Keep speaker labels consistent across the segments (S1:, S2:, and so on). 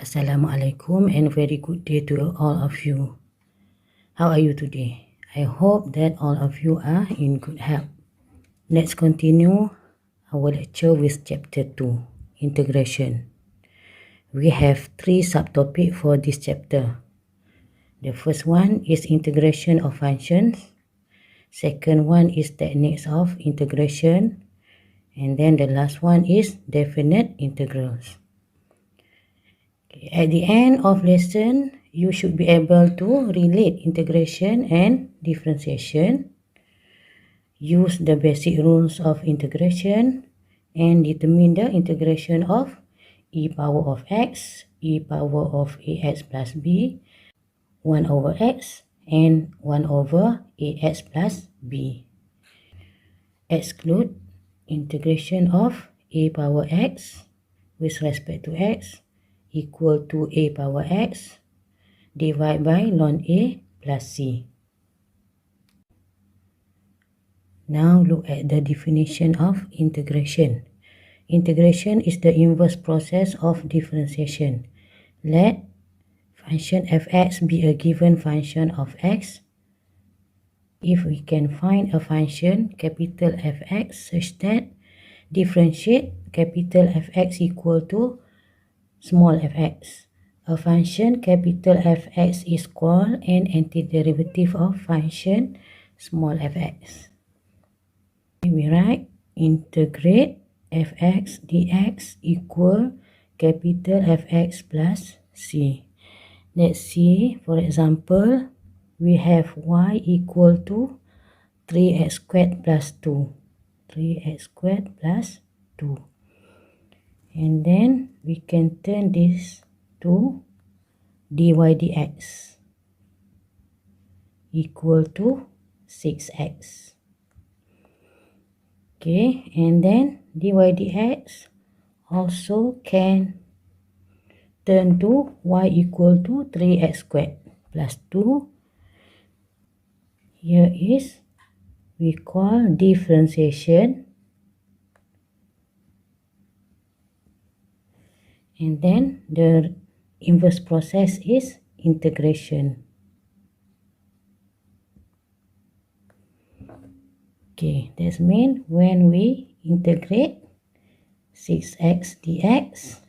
S1: Assalamualaikum and very good day to all of you. How are you today? I hope that all of you are in good health. Let's continue our lecture with chapter 2, integration. We have 3 subtopics for this chapter. The first one is integration of functions. Second one is techniques of integration. And then the last one is definite integrals. At the end of lesson, you should be able to relate integration and differentiation, use the basic rules of integration, and determine the integration of e power of x, e power of ax plus b, 1 over x, and 1 over ax plus b. Exclude integration of a power x with respect to x equal to a power x divided by ln a plus c. Now look at the definition of integration. Integration is the inverse process of differentiation. Let function fx be a given function of x. If we can find a function capital Fx such that differentiate capital Fx equal to small fx. A function capital Fx is called an antiderivative of function small fx. We write integrate fx dx equal capital Fx plus c. Let's see, for example, we have y equal to 3x squared plus 2. 3x squared plus 2. And then we can turn this to dy dx equal to 6x. Okay, and then dy dx also can turn to y equal to 3x squared plus 2. Here is we call differentiation. And then the inverse process is integration. Okay, that means when we integrate 6x dx,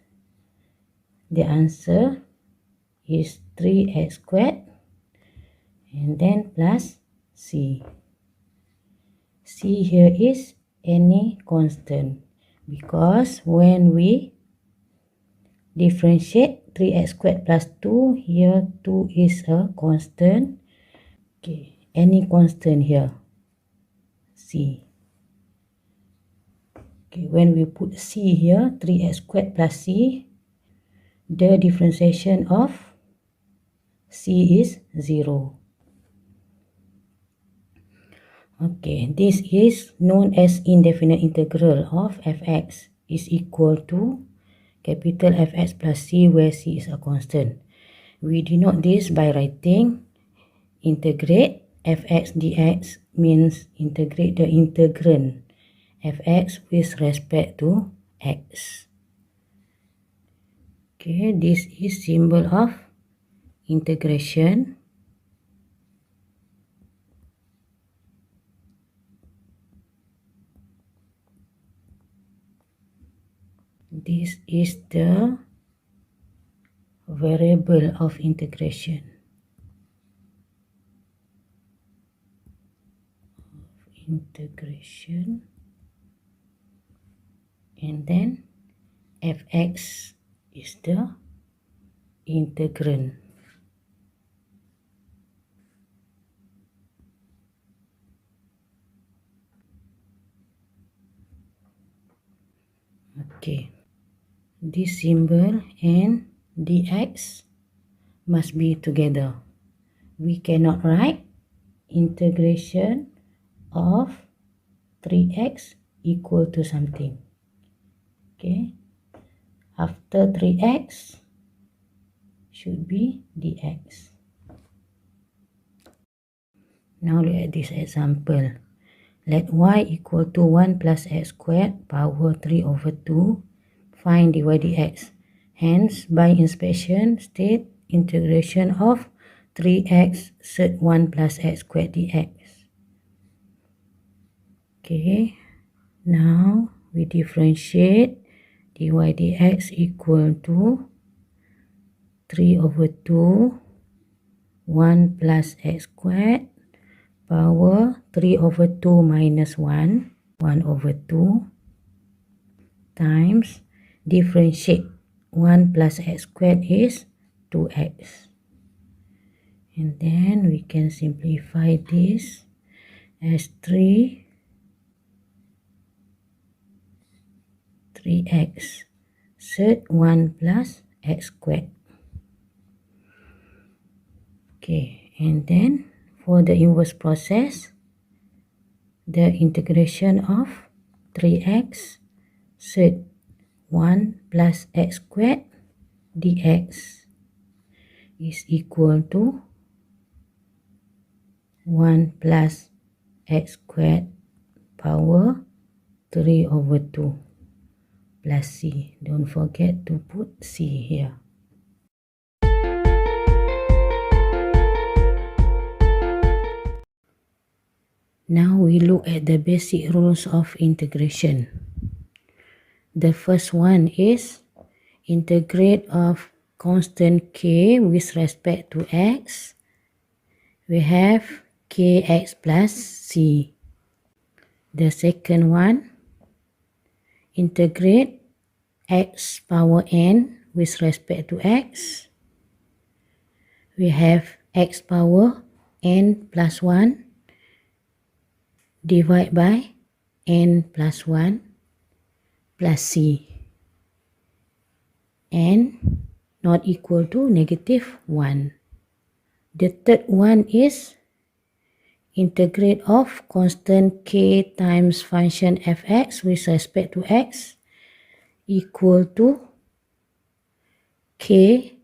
S1: the answer is 3x squared and then plus c. C here is any constant because when we differentiate 3x squared plus 2, here 2 is a constant. Okay, any constant here, c. Okay, when we put c here, 3x squared plus c, the differentiation of c is 0. Okay, this is known as indefinite integral of fx is equal to capital Fx plus c, where c is a constant. We denote this by writing integrate fx dx means integrate the integrand fx with respect to x. Okay, this is symbol of integration. This is the variable of integration. And then fx is the integrand. Okay, this symbol and dx must be together. We cannot write integration of 3x equal to something. Okay, after 3x should be dx. Now look at this example. Let y equal to 1 plus x squared power 3 over 2. Find dy dx. Hence, by inspection, state integration of 3x sub 1 plus x squared dx. Okay, now we differentiate dy dx equal to 3 over 2, 1 plus x squared power 3 over 2 minus 1, 1 over 2 times differentiate 1 plus x squared is 2x. And then we can simplify this as 3x sub 1 plus x squared. Okay, and then for the inverse process, the integration of 3x sub 1 plus x squared dx is equal to 1 plus x squared power 3 over 2 plus c. Don't forget to put c here. Now we look at the basic rules of integration. The first one is integrate of constant k with respect to x. We have kx plus c. The second one, integrate x power n with respect to x. We have x power n plus 1 divided by n plus 1 plus c, and not equal to negative 1. The third one is integrate of constant k times function fx with respect to x equal to k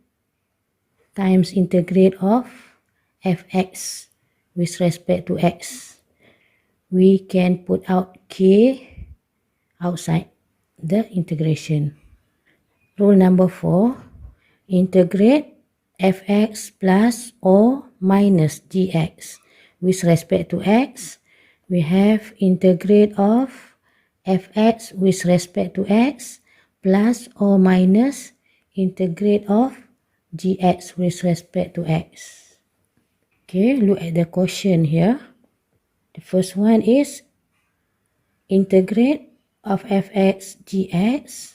S1: times integrate of fx with respect to x. We can put out k outside the integration. Rule number 4, integrate fx plus or minus dx. With respect to x, we have integrate of fx with respect to x plus or minus integrate of dx with respect to x. Okay, look at the question here. The first one is integrate of fx dx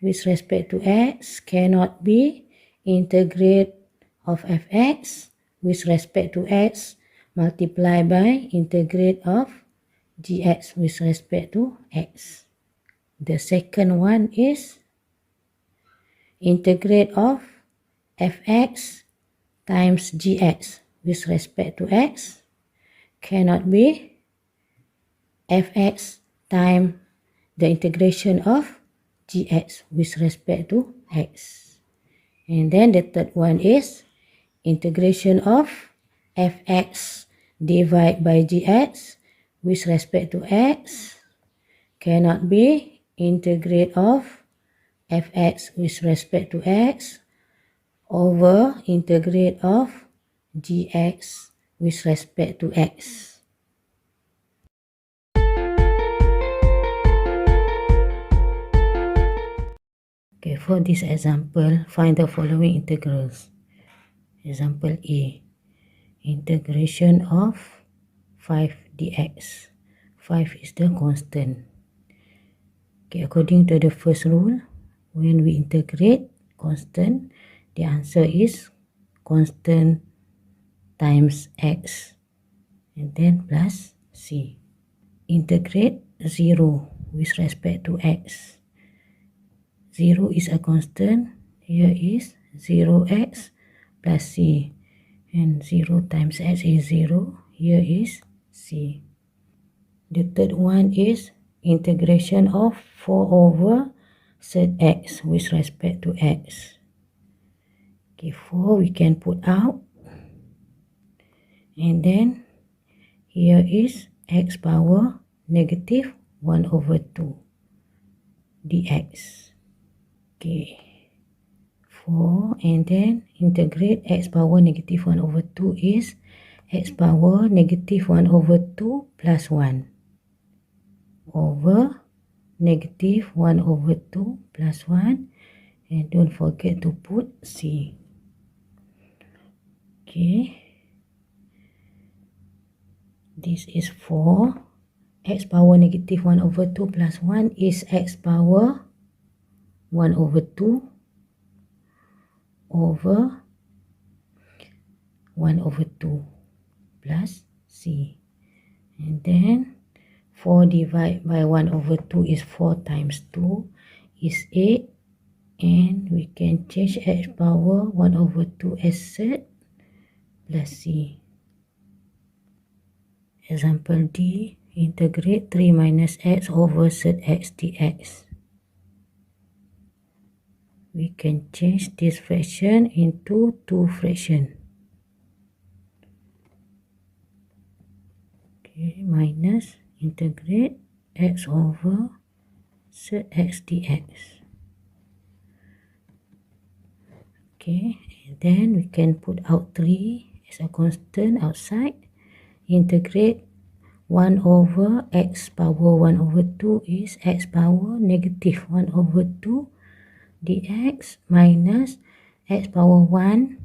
S1: with respect to x cannot be integrate of fx with respect to x multiplied by integrate of dx with respect to x. The second one is integrate of fx times dx with respect to x cannot be fx times the integration of dx with respect to x. And then the third one is integration of fx divided by dx with respect to x cannot be integrate of fx with respect to x over integrate of dx with respect to x. Okay, for this example, find the following integrals. Example A, integration of 5 dx. 5 is the constant. Okay, according to the first rule, when we integrate constant, the answer is constant times x and then plus c. Integrate 0 with respect to x. 0 is a constant. Here is 0x plus c. And 0 times x is 0. Here is c. The third one is integration of 4 over sub x with respect to x. Okay, 4 we can put out. And then here is x power negative 1 over 2 dx. Okay, 4, and then integrate x power negative 1 over 2 is x power negative 1 over 2 plus 1 over negative 1 over 2 plus 1, and don't forget to put c. Okay, this is 4. X power negative 1 over 2 plus 1 is x power 1 over 2 over 1 over 2 plus c. And then 4 divided by 1 over 2 is 4 times 2 is 8. And we can change x power 1 over 2 as z plus c. Example D, integrate 3 minus x over zx dx. We can change this fraction into two fractions. Okay, minus integrate x over zx dx. Okay, and then we can put out 3 as a constant outside. Integrate 1 over x power 1 over 2 is x power negative 1 over 2 dx minus x power 1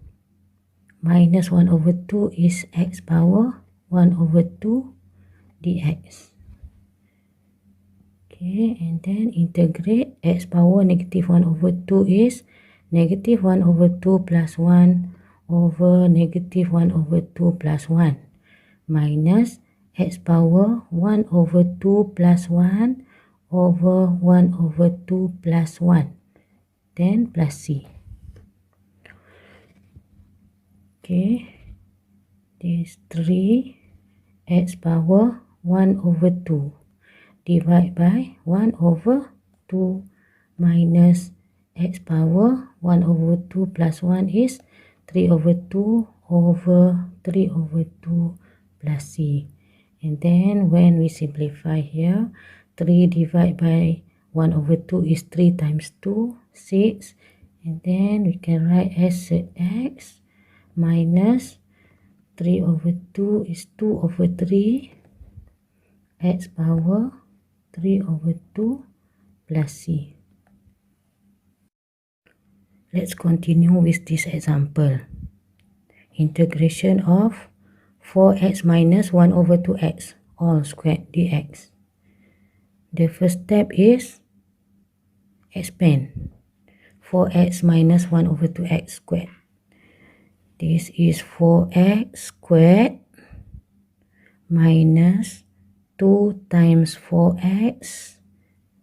S1: minus 1 over 2 is x power 1 over 2 dx. Okay, and then integrate x power negative 1 over 2 is negative 1 over 2 plus 1 over negative 1 over 2 plus 1 minus x power 1 over 2 plus 1 over 1 over 2 plus 1, then plus c. Okay, this 3 x power 1 over 2 divided by 1 over 2 minus x power 1 over 2 plus 1 is 3 over 2 over 3 over 2 plus c. And then when we simplify here, 3 divided by 1 over 2 is 3 times 2, 6. And then we can write as x minus 3 over 2 is 2 over 3 x power 3 over 2 plus c. Let's continue with this example. Integration of 4x minus 1 over 2x all squared dx. The first step is expand 4x minus 1 over 2x squared. This is 4x squared minus 2 times 4x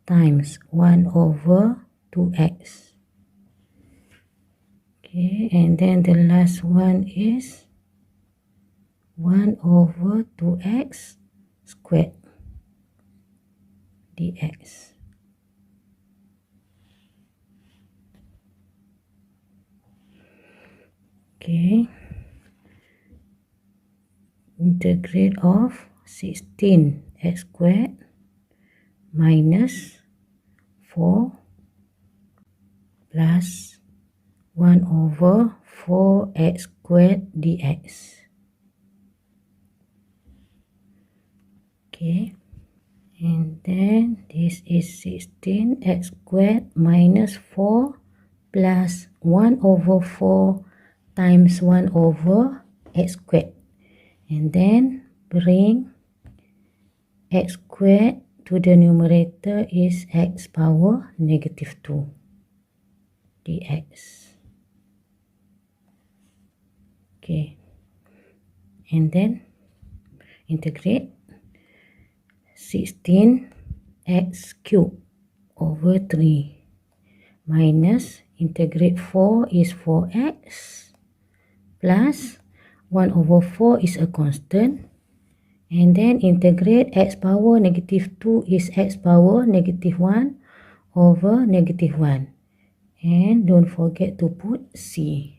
S1: times 1 over 2x. Okay, and then the last one is 1 over 2x squared dx. Okay, integrate of 16x squared minus 4 plus 1 over 4x squared dx. Okay, and then this is 16x squared minus 4 plus 1 over 4 times 1 over x squared. And then bring x squared to the numerator is x power negative 2 dx. Okay, and then integrate 16x cubed over 3 minus integrate 4 is 4x plus 1 over 4 is a constant, and then integrate x power negative 2 is x power negative 1 over negative 1, and don't forget to put c.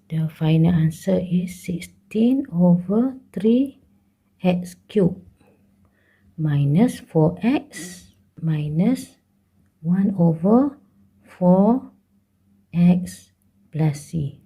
S1: The final answer is 16 over 3 x cubed minus 4x minus 1 over 4x plus c.